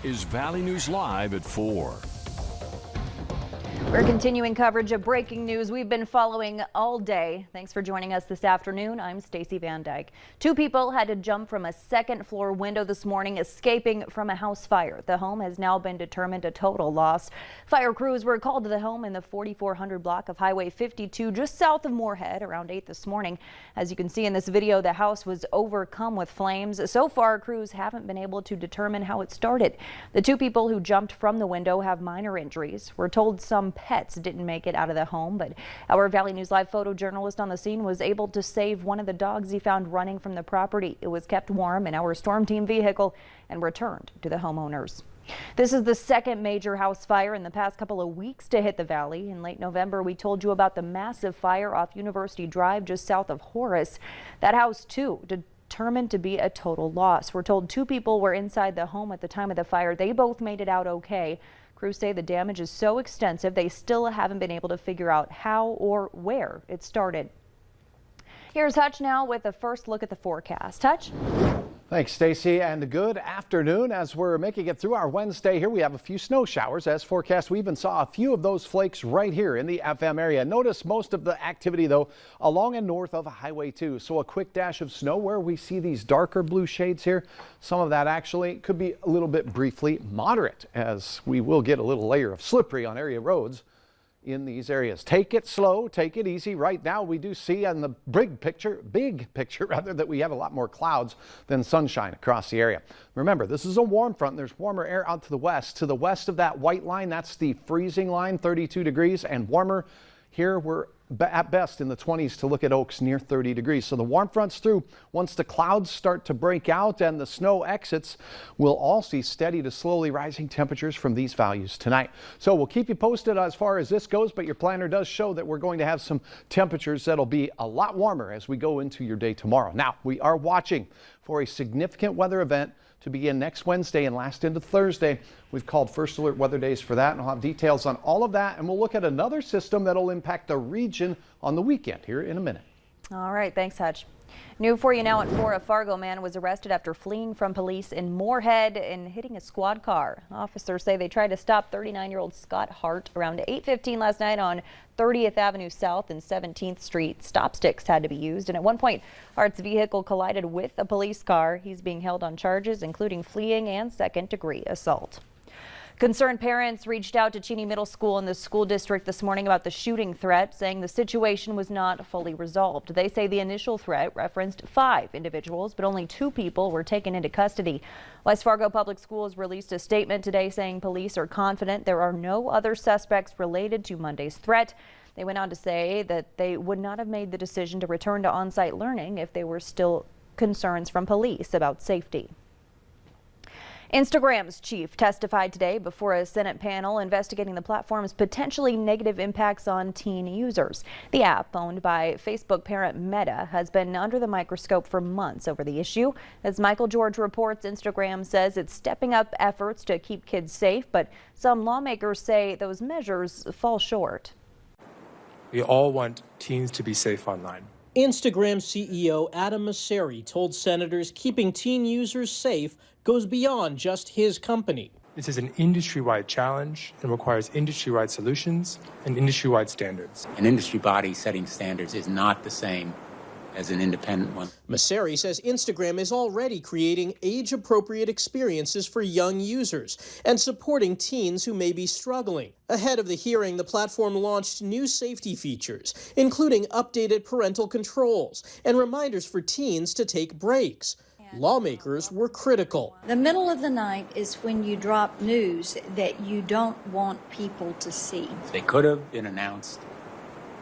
is Valley News Live at 4. We're continuing coverage of breaking news we've been following all day. Thanks for joining us this afternoon. I'm Stacey Van Dyke. Two people had to jump from a second-floor window this morning, escaping from a house fire. The home has now been determined a total loss. Fire crews were called to the home in the 4400 block of Highway 52, just south of Moorhead, around 8 this morning. As you can see in this video, the house was overcome with flames. So far, crews haven't been able to determine how it started. The two people who jumped from the window have minor injuries. We're told some pets didn't make it out of the home, but our Valley News Live photojournalist on the scene was able to save one of the dogs he found running from the property. It was kept warm in our storm team vehicle and returned to the homeowners. This is the second major house fire in the past couple of weeks to hit the valley. In late November, we told you about the massive fire off University Drive just south of Horace. That house, too, determined to be a total loss. We're told two people were inside the home at the time of the fire. They both made it out okay. Crews say the damage is so extensive they still haven't been able to figure out how or where it started. Here's Hutch now with a first look at the forecast. Hutch? Thanks, Stacey, and good afternoon. As we're making it through our Wednesday here, we have a few snow showers as forecast. We even saw a few of those flakes right here in the FM area. Notice most of the activity, though, along and north of Highway 2. So a quick dash of snow where we see these darker blue shades here. Some of that actually could be a little bit briefly moderate, as we will get a little layer of slippery on area roads in these areas. Take it slow, take it easy. Right now we do see on the big picture rather, that we have a lot more clouds than sunshine across the area. Remember, this is a warm front. There's warmer air out to the west. To the west of that white line, that's the freezing line, 32 degrees, and warmer. Here we're at best in the 20s to look at Oaks near 30 degrees. So the warm front's through. Once the clouds start to break out and the snow exits, we'll all see steady to slowly rising temperatures from these values tonight. So we'll keep you posted as far as this goes, but your planner does show that we're going to have some temperatures that'll be a lot warmer as we go into your day tomorrow. Now, we are watching for a significant weather event to begin next Wednesday and last into Thursday. We've called first alert weather days for that, and I'll have details on all of that, and we'll look at another system that'll impact the region on the weekend here in a minute. All right, thanks, Hutch. New for you now at 4, a Fargo man was arrested after fleeing from police in Moorhead and hitting a squad car. Officers say they tried to stop 39-year-old Scott Hart around 8:15 last night on 30th Avenue South and 17th Street. Stop sticks had to be used, and at one point, Hart's vehicle collided with a police car. He's being held on charges including fleeing and second-degree assault. Concerned parents reached out to Cheney Middle School in the school district this morning about the shooting threat, saying the situation was not fully resolved. They say the initial threat referenced 5 individuals, but only 2 people were taken into custody. West Fargo Public Schools released a statement today saying police are confident there are no other suspects related to Monday's threat. They went on to say that they would not have made the decision to return to on-site learning if there were still concerns from police about safety. Instagram's chief testified today before a Senate panel investigating the platform's potentially negative impacts on teen users. The app, owned by Facebook parent Meta, has been under the microscope for months over the issue. As Michael George reports, Instagram says it's stepping up efforts to keep kids safe, but some lawmakers say those measures fall short. We all want teens to be safe online. Instagram CEO Adam Mosseri told senators keeping teen users safe goes beyond just his company. This is an industry-wide challenge and requires industry-wide solutions and industry-wide standards. An industry body setting standards is not the same as an independent one. Mosseri says Instagram is already creating age-appropriate experiences for young users and supporting teens who may be struggling. Ahead of the hearing, the platform launched new safety features, including updated parental controls and reminders for teens to take breaks. Lawmakers were critical. The middle of the night is when you drop news that you don't want people to see. They could have been announced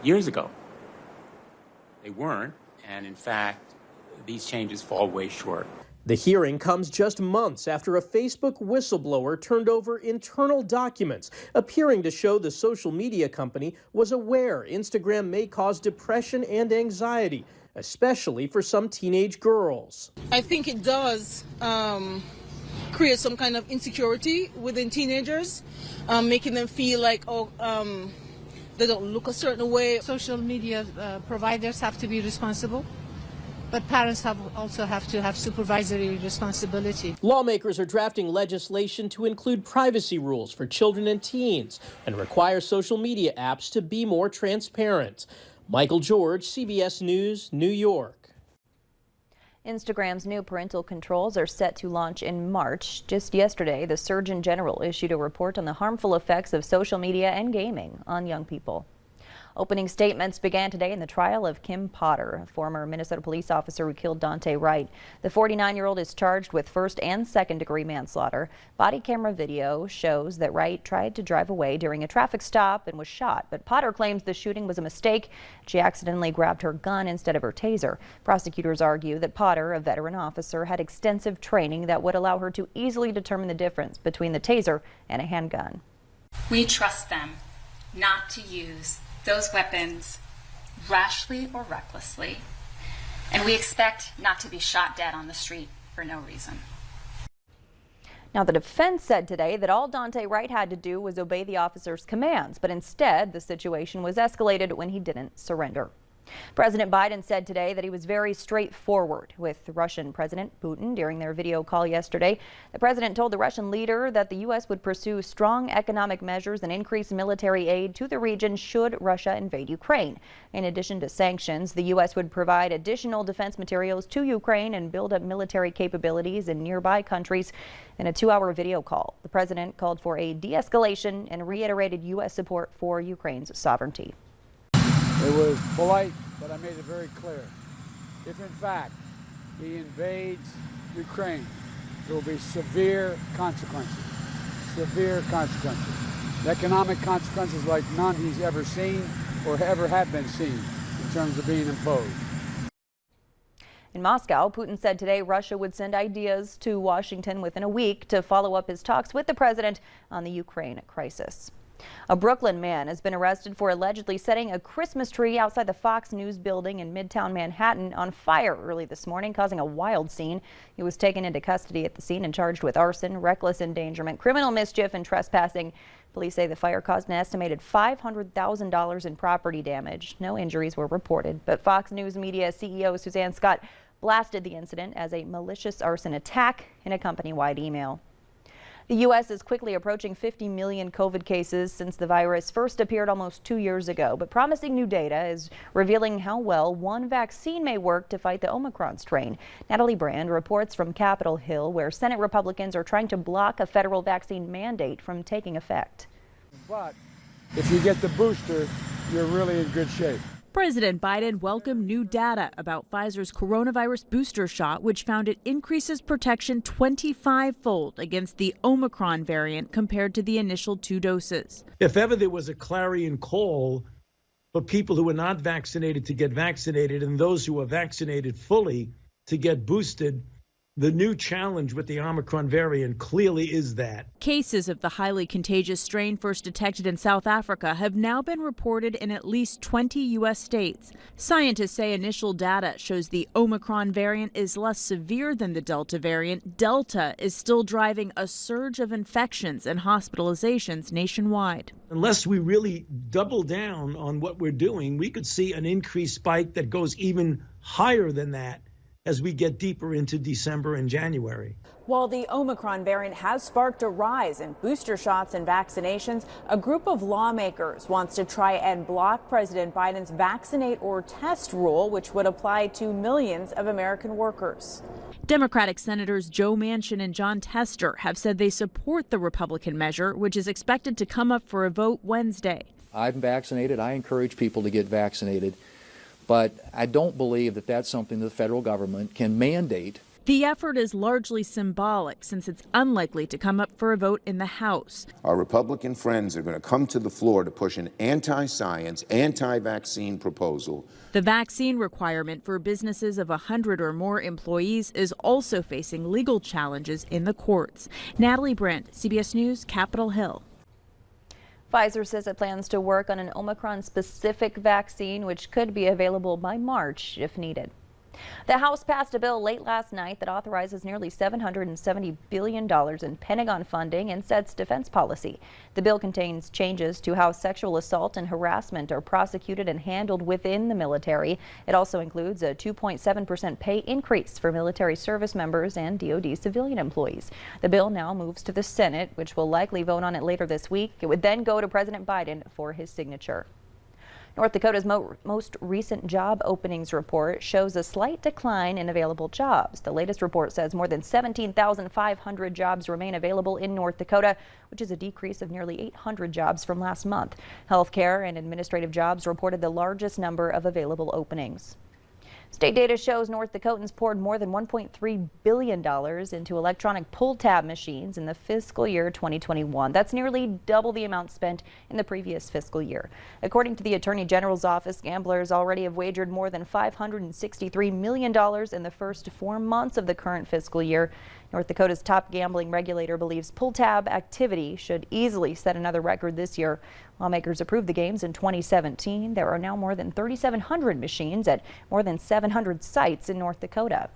years ago. They weren't, and in fact, these changes fall way short. The hearing comes just months after a Facebook whistleblower turned over internal documents appearing to show the social media company was aware Instagram may cause depression and anxiety, especially for some teenage girls. I think it does create some kind of insecurity within teenagers, making them feel like, they don't look a certain way. Social media providers have to be responsible But parents also have to have supervisory responsibility. Lawmakers are drafting legislation to include privacy rules for children and teens and require social media apps to be more transparent. Michael George, CBS News, New York. Instagram's new parental controls are set to launch in March. Just yesterday, the Surgeon General issued a report on the harmful effects of social media and gaming on young people. Opening statements began today in the trial of Kim Potter, a former Minnesota police officer who killed Dante Wright. The 49-year-old is charged with first and second-degree manslaughter. Body camera video shows that Wright tried to drive away during a traffic stop and was shot, but Potter claims the shooting was a mistake. She accidentally grabbed her gun instead of her taser. Prosecutors argue that Potter, a veteran officer, had extensive training that would allow her to easily determine the difference between the taser and a handgun. We trust them not to use those weapons rashly or recklessly, and we expect not to be shot dead on the street for no reason. Now, the defense said today that all Dante Wright had to do was obey the officer's commands, but instead the situation was escalated when he didn't surrender. President Biden said today that he was very straightforward with Russian President Putin during their video call yesterday. The president told the Russian leader that the U.S. would pursue strong economic measures and increase military aid to the region should Russia invade Ukraine. In addition to sanctions, the U.S. would provide additional defense materials to Ukraine and build up military capabilities in nearby countries. In a 2-hour video call, the president called for a de-escalation and reiterated U.S. support for Ukraine's sovereignty. It was polite, but I made it very clear. If in fact he invades Ukraine, there will be severe consequences. Severe consequences. Economic consequences like none he's ever seen or ever have been seen in terms of being imposed. In Moscow, Putin said today Russia would send ideas to Washington within a week to follow up his talks with the president on the Ukraine crisis. A Brooklyn man has been arrested for allegedly setting a Christmas tree outside the Fox News building in Midtown Manhattan on fire early this morning, causing a wild scene. He was taken into custody at the scene and charged with arson, reckless endangerment, criminal mischief, and trespassing. Police say the fire caused an estimated $500,000 in property damage. No injuries were reported, but Fox News Media CEO Suzanne Scott blasted the incident as a malicious arson attack in a company-wide email. The U.S. is quickly approaching 50 million COVID cases since the virus first appeared almost 2 years ago. But promising new data is revealing how well one vaccine may work to fight the Omicron strain. Natalie Brand reports from Capitol Hill, where Senate Republicans are trying to block a federal vaccine mandate from taking effect. But if you get the booster, you're really in good shape. President Biden welcomed new data about Pfizer's coronavirus booster shot, which found it increases protection 25-fold against the Omicron variant compared to the initial 2 doses. If ever there was a clarion call for people who are not vaccinated to get vaccinated and those who are vaccinated fully to get boosted, the new challenge with the Omicron variant clearly is that. Cases of the highly contagious strain first detected in South Africa have now been reported in at least 20 U.S. states. Scientists say initial data shows the Omicron variant is less severe than the Delta variant. Delta is still driving a surge of infections and hospitalizations nationwide. Unless we really double down on what we're doing, we could see an increased spike that goes even higher than that as we get deeper into December and January. While the Omicron variant has sparked a rise in booster shots and vaccinations, a group of lawmakers wants to try and block President Biden's vaccinate or test rule, which would apply to millions of American workers. Democratic Senators Joe Manchin and John Tester have said they support the Republican measure, which is expected to come up for a vote Wednesday. I'm vaccinated. I encourage people to get vaccinated. But I don't believe that that's something the federal government can mandate. The effort is largely symbolic since it's unlikely to come up for a vote in the House. Our Republican friends are going to come to the floor to push an anti-science, anti-vaccine proposal. The vaccine requirement for businesses of 100 or more employees is also facing legal challenges in the courts. Natalie Brent, CBS News, Capitol Hill. Pfizer says it plans to work on an Omicron-specific vaccine, which could be available by March if needed. The House passed a bill late last night that authorizes nearly $770 billion in Pentagon funding and sets defense policy. The bill contains changes to how sexual assault and harassment are prosecuted and handled within the military. It also includes a 2.7% pay increase for military service members and DoD civilian employees. The bill now moves to the Senate, which will likely vote on it later this week. It would then go to President Biden for his signature. North Dakota's most recent job openings report shows a slight decline in available jobs. The latest report says more than 17,500 jobs remain available in North Dakota, which is a decrease of nearly 800 jobs from last month. Healthcare and administrative jobs reported the largest number of available openings. State data shows North Dakotans poured more than $1.3 billion into electronic pull tab machines in the fiscal year 2021. That's nearly double the amount spent in the previous fiscal year. According to the Attorney General's office, gamblers already have wagered more than $563 million in the first 4 months of the current fiscal year. North Dakota's top gambling regulator believes pull tab activity should easily set another record this year. Lawmakers approved the games in 2017. There are now more than 3,700 machines at more than 700 sites in North Dakota.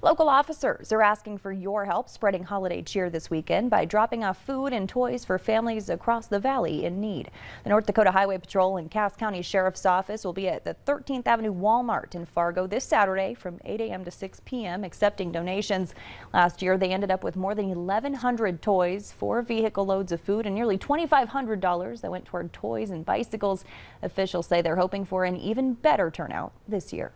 Local officers are asking for your help spreading holiday cheer this weekend by dropping off food and toys for families across the valley in need. The North Dakota Highway Patrol and Cass County Sheriff's Office will be at the 13th Avenue Walmart in Fargo this Saturday from 8 a.m. to 6 p.m. accepting donations. Last year, they ended up with more than 1,100 toys, 4 vehicle loads of food, and nearly $2,500 that went toward toys and bicycles. Officials say they're hoping for an even better turnout this year.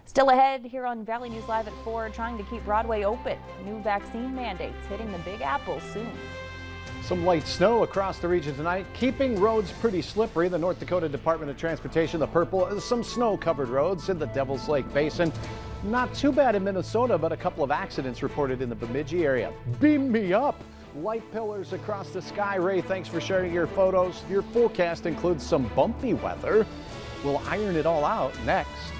Still ahead here on Valley News Live at 4, trying to keep Broadway open. New vaccine mandates hitting the Big Apple soon. Some light snow across the region tonight, keeping roads pretty slippery. The North Dakota Department of Transportation, the purple, some snow-covered roads in the Devil's Lake Basin. Not too bad in Minnesota, but a couple of accidents reported in the Bemidji area. Beam me up! Light pillars across the sky. Ray, thanks for sharing your photos. Your forecast includes some bumpy weather. We'll iron it all out next.